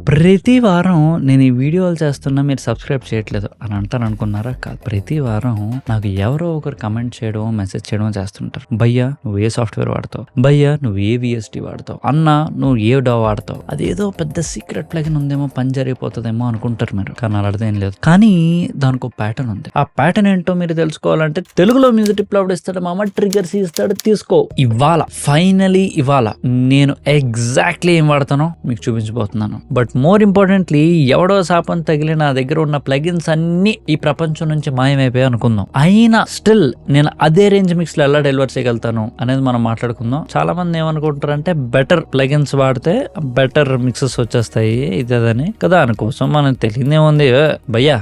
ప్రతి వారం నేను ఈ వీడియోలు చేస్తున్నా మీరు సబ్స్క్రైబ్ చేయట్లేదు అని అంటాను అనుకున్నారా? కాదు. ప్రతి వారం నాకు ఎవరో ఒకరు కమెంట్ చేయడం, మెసేజ్ చేయడం చేస్తుంటారు. భయ్యా నువ్వు ఏ సాఫ్ట్వేర్ వాడతావు, భయ్యా నువ్వు ఏ విఎస్టీ వాడతావు, అన్న నువ్వు ఏ డా వాడతావు, అదేదో పెద్ద సీక్రెట్ ప్లగిన్ ఉందేమో, పని జరిగిపోతుందేమో అనుకుంటారు మీరు. కానీ అర్థం లేదు. కానీ దానికి ఒక ప్యాటర్న్ ఉంది. ఆ ప్యాటర్న్ ఏంటో మీరు తెలుసుకోవాలంటే తెలుగులో మ్యూజిక్ టిప్ అప్పుడు ఇస్తాడు, మామ ట్రిగ్గర్స్ ఇస్తాడు, తీసుకో. ఫైనలీ ఇవాళ నేను ఎగ్జాక్ట్లీ ఏం వాడతానో మీకు చూపించబోతున్నాను. బట్ మోర్ ఇంపార్టెంట్లీ ఎవడో శాపం తగిలి నా దగ్గర ఉన్న ప్లగిన్స్ అన్ని ఈ ప్రపంచం నుంచి మాయమైపోయాయి అనుకుందాం. అయినా స్టిల్ నేను అదే రేంజ్ మిక్స్ లో ఎలా డెలివర్ చేయగలుగుతాను అనేది మనం మాట్లాడుకుందాం. చాలా మంది ఏమనుకుంటారంటే బెటర్ ప్లగిన్స్ వాడితే బెటర్ మిక్సెస్ వచ్చేస్తాయి ఇదని కదా. అనుకోసం మనకు తెలియదేముంది భయ్యా,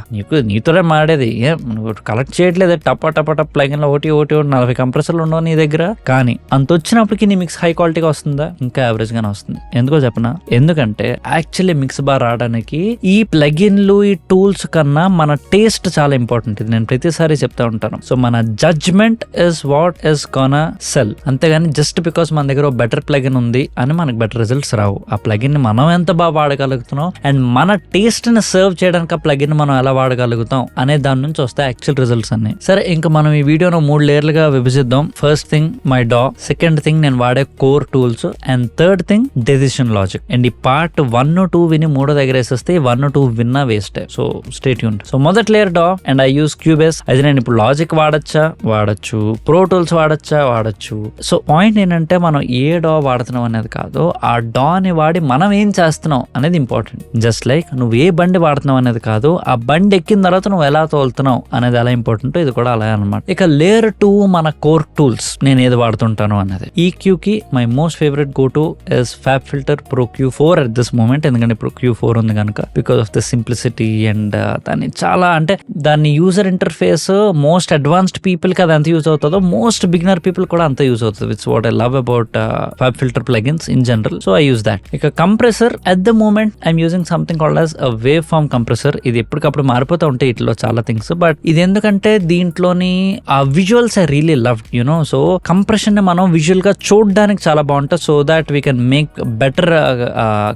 నీతోనే మాడేది నువ్వు కలెక్ట్ చేయట్లేదు. టపా టపా టప్ ప్లగిన్ లో ఒకటి 40 కంప్రెసర్లు ఉండవు నీ దగ్గర. కానీ అంత వచ్చినప్పటికీ నీ మిక్స్ హై క్వాలిటీగా వస్తుందా? ఇంకా యావరేజ్ గానే వస్తుంది. ఎందుకో చెప్పనా? ఎందుకంటే యాక్చువల్లీ మిక్స్ బార్ రావడానికి ఈ ప్లగిన్లు, ఈ టూల్స్ కన్నా మన టేస్ట్ చాలా ఇంపార్టెంట్. ఇది నేను ప్రతిసారి చెప్తా ఉంటాను. సో మన judgement is what is gonna sell. అంతేగాని జస్ట్ బికాస్ మన దగ్గర బెటర్ ప్లగిన్ ఉంది అని మనకు బెటర్ రిజల్ట్స్ రావు. ఆ ప్లగిన్ ని మనం ఎంత బాగా వాడగలుగుతున్నాం అండ్ మన టేస్ట్ ని సర్వ్ చేయడానికి ఆ ప్లగిన్ మనం ఎలా వాడగలుగుతాం అనే దాని నుంచి వస్తాయి యాక్చువల్ రిజల్ట్స్ అన్ని. సరే, ఇంకా మనం ఈ వీడియోను 3 లేయర్లుగా విభజిద్దాం. ఫస్ట్ థింగ్ మై డా, సెకండ్ థింగ్ నేను వాడే core tools, and third thing decision logic. And ఈ పార్ట్ 1, 2 విని 3 దగ్గర వేసేస్తే 1, 2 విన్నా waste. So stay tuned. So మొదటి లేయర్ డా అండ్ ఐ యూస్ క్యూబేస్. అయితే నేను ఇప్పుడు లాజిక్ వాడచ్చు, ప్రో టూల్స్ వాడచ్చు. సో పాయింట్ ఏంటంటే మనం ఏ డా వాడుతున్నాం అనేది కాదు, ఆ డా ని వాడి మనం ఏం చేస్తున్నాం అనేది ఇంపార్టెంట్. జస్ట్ లైక్ నువ్వు ఏ బండి వాడుతున్నావు అనేది కాదు, ఆ బండి ఎక్కిన తర్వాత నువ్వు ఎలా తోలుతున్నావు అనేది ఎలా ఇంపార్టెంట్, ఇది కూడా అలాగే అనమాట. ఇక లేయర్ 2 మన కోర్ టూల్స్, నేను ఏది వాడుతుంటాను అనేది. ఈక్యూ కి my most favourite go to is FabFilter Pro Q4 at this moment. ఎందుకంటే ఇప్పుడు Q4 ఉంది కనుక, because of the simplicity and దాన్ని చాలా అంటే దాన్ని user interface most advanced people కి అది ఎంత యూజ్ అవుతుందో మోస్ట్ బిగినర్ పీపుల్ కూడా అంత యూజ్ అవుతుంది. It's what I love about FabFilter plugins in general. So I use that. ఇక compressor, at the moment I'm using something called as a waveform compressor. ఇది ఎప్పటికప్పుడు మారిపోతూ ఉంటాయి ఇట్లో చాలా థింగ్స్. బట్ ఇది ఎందుకంటే దీంట్లోని ఆ visuals I really love you know. So compression ని మనం విజువల్ గా చూడడానికి చాలా బాగుంటుంది. So that we can make better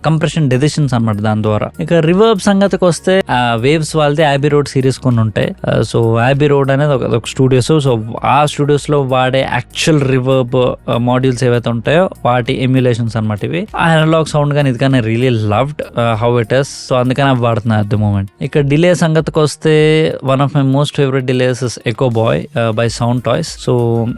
compression decisions అన్నమాట దాని ద్వారా. ఇక రివర్బ్ సంగతికి వస్తే వేవ్స్ వాళ్ళది యాబీ రోడ్ సిరీస్ కొన్ని ఉంటాయి. సో యాబీ రోడ్ అనేది ఒక స్టూడియోస్. సో ఆ స్టూడియోస్ లో వాడే యాక్చువల్ రివర్బ్ మాడ్యూల్స్ ఏవైతే ఉంటాయో వాటి ఎమ్యులేషన్స్ అనమాట ఇవి. అనలాగ్ సౌండ్ కానీ ఇది కానీ really loved how it is. So అందుకని అవి వాడుతున్నాయి అట్ ద మూమెంట్. ఇక డిలే సంగతికి వస్తే one of my most favourite delays is EchoBoy by Soundtoys. So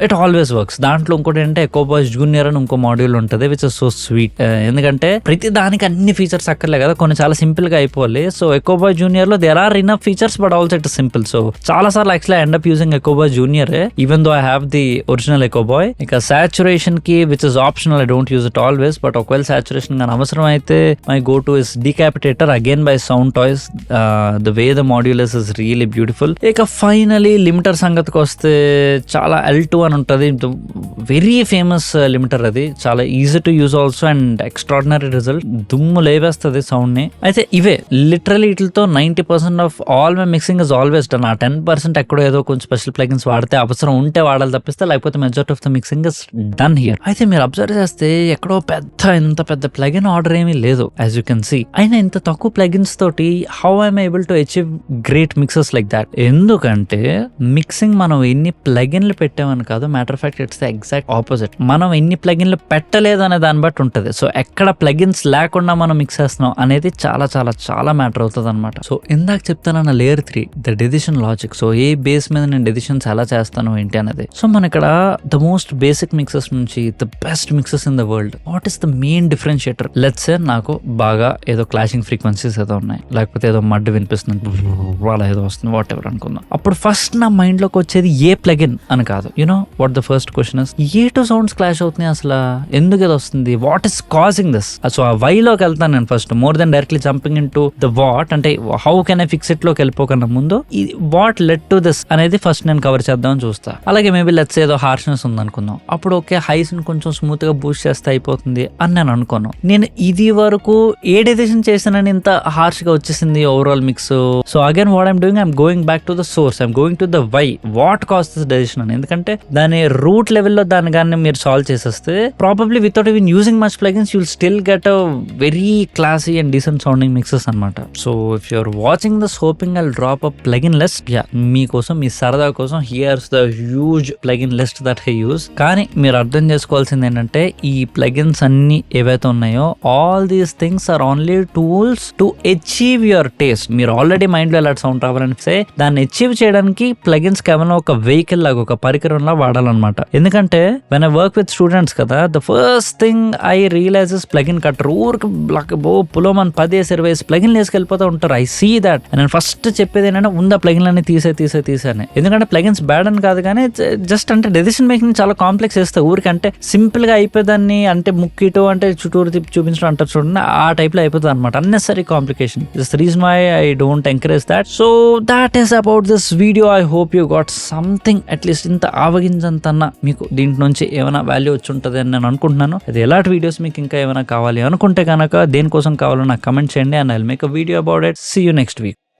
it always works. దాంట్లో ఇంకోటి ఏంటంటే ఎకో బాయ్స్ జూనియర్ అని ఇంకో మాడ్యూల్ ఉంటుంది విచ్ ఇస్ సో స్వీట్. ఎందుకంటే ప్రతి దానికి అన్ని ఫీచర్స్ అక్కర్లే కదా, కొన్ని చాలా సింపుల్ గా అయిపోవాలి. సో ఎకో బాయ్ జూనియర్ లో there are enough features but also it is simple. So చాలా సార్లు actually I end up using EchoBoy junior even though I have the original EchoBoy. ఇక saturation కి which is optional, I don't use it always. But ఒకవేళ saturation కానీ అవసరం అయితే my go to is Decapitator again by Soundtoys. The way the module is really beautiful. ఇక finally limiter సంగతికి వస్తే చాలా L2 అని ఉంటుంది. Very famous limiter. అది చాలా easy to use also and extraordinary result. దుమ్ము లేవేస్తుంది సౌండ్ ని. అయితే ఇవే లిటరలీ వీటితో 90% of all my mixing is always done. ఆ 10% ఎక్కడో ఏదో కొంచెం స్పెషల్ ప్లగిన్స్ వాడితే అవసరం ఉంటే వాడాలి తప్పిస్తే, లేకపోతే majority of the mixing is done here. అయితే మీరు అబ్జర్వ్ చేస్తే ఎక్కడో ఇంత పెద్ద ప్లగిన్ ఆర్డర్ ఏమీ లేదు యాజ్ యూ కెన్ సీ. అయినా ఇంత తక్కువ ప్లగిన్స్ తోటి how I'm able to achieve great mixes like that? ఎందుకంటే మిక్సింగ్ మనం ఎన్ని ప్లగిన్లు పెట్టామని కాదు, matter of fact it's the exact opposite. మనం ఎన్ని ప్లగిన్లు పెట్టలేదు అనే దాన్ని బట్టి ఉంటుంది. సో ఎక్కడ ప్లగిన్స్ లేకుండా మనం మిక్స్ చేస్తున్నాం అనేది చాలా చాలా చాలా మ్యాటర్ అవుతుంది అనమాట. సో ఇందాక చెప్తానన్న layer 3 the decision logic. So ఏ బేస్ మీద నేను డెసిషన్స్ ఎలా చేస్తాను ఏంటి అనేది. సో మన ఇక్కడ ద మోస్ట్ బేసిక్ మిక్సెస్ నుంచి the best mixes in the world. What is the main differentiator? Let's say నాకు బాగా ఏదో క్లాషింగ్ ఫ్రీక్వెన్సీస్ ఏదో ఉన్నాయి, లేకపోతే ఏదో మడ్ వినిపిస్తుంది, అలా ఏదో వస్తుంది, వాట్ ఎవర్ అనుకుందాం. అప్పుడు ఫస్ట్ నా మైండ్ లోకి వచ్చేది ఏ ప్లగిన్ అని కాదు. You know what the first question is, ఏ టూ సౌండ్స్ క్లాష్ అవుతున్నాయి అసలు, ఎందుకు ఇది వస్తుంది, what is causing this? So ఆ వై లోకి వెళ్తాను నేను first, more than directly jumping into the what. అంటే how can I fix it లోకి వెళ్ళిపోకన్నా ముందు వాట్ లెడ్ టు దిస్ అనేది ఫస్ట్ నేను కవర్ చేద్దామని చూస్తా. అలాగే మేబీ లెట్స్ ఏదో హార్ష్నెస్ ఉంది అనుకుందాం, అప్పుడు ఓకే హైస్ ని కొంచెం స్మూత్ గా బూస్ట్ చేస్తే అయిపోతుంది అని నేను అనుకున్నాను. నేను ఇది వరకు ఏ డెసిషన్ చేసినని ఇంత హార్ష్ గా వచ్చేసింది overall mix. So again what I'm doing, I'm going back to the source, I'm going to the why, what cause this decision అని. ఎందుకంటే దాని రూట్ లెవెల్లో దాని కానీ మీరు సాల్వ్ చేసేస్తే probably without even using much plugins you will still get a very class classy and decent sounding mixes అనమాట. So if you're watching this hoping I drop a plugin list. మీకోసం మీ సరదా కోసం here's the huge plugin list that I use. కానీ మీరు అర్థం చేసుకోవాల్సింది ఏంటంటే ఈ ప్లగిన్స్ అన్ని ఏవైతే ఉన్నాయో all these things are only tools to achieve your taste. మీరు ఆల్రెడీ మైండ్ లో ఎలాంటి సౌండ్ రావాలనిపిస్తే దాన్ని అచీవ్ చేయడానికి ప్లగిన్స్ కేవలం ఒక వెహికల్ లాగా ఒక పరికరంలా వాడాలన్నమాట. ఎందుకంటే when I work with students కదా, the first thing I realize is plugin clutter. ఊరికి పులోమన్ 10-20 ప్లగిన్లు వేసుకెళ్ళిపోతూ ఉంటారు. I see that. నేను ఫస్ట్ చెప్పేది ఏంటంటే ఉందా ప్లగిన్లన్నీ తీసేని. ఎందుకంటే ప్లగిన్స్ బ్యాడ్ అని కాదు, కానీ జస్ట్ అంటే డెసిషన్ మేకింగ్ చాలా కాంప్లెక్స్ చేస్తాయి. ఊరికంటే సింపుల్ గా అయిపోయేదాన్ని అంటే ముక్కిటో అంటే చుట్టూరు తిప్పి చూపించడం అంటారు చూడండి, ఆ టైప్ లో అయిపోతుంది అనమాట. Unnecessary complication. This reason why I don't encourage that. So that is about this video. I hope you got something, at least ఇంత ఆవగించంతన్నా మీకు దీంట్ నుంచి ఏమైనా వాల్యూ వచ్చి ఉంటుంది అని నేను అనుకుంటున్నాను. అది ఎలాంటి వీడియోస్ మీకు ఇంకా ఏమైనా కావాలి అనుకుంటే కనుక దేనికోసం కావాలో నాకు కమెంట్ చేయండి, and I will make a video about it. See you next week.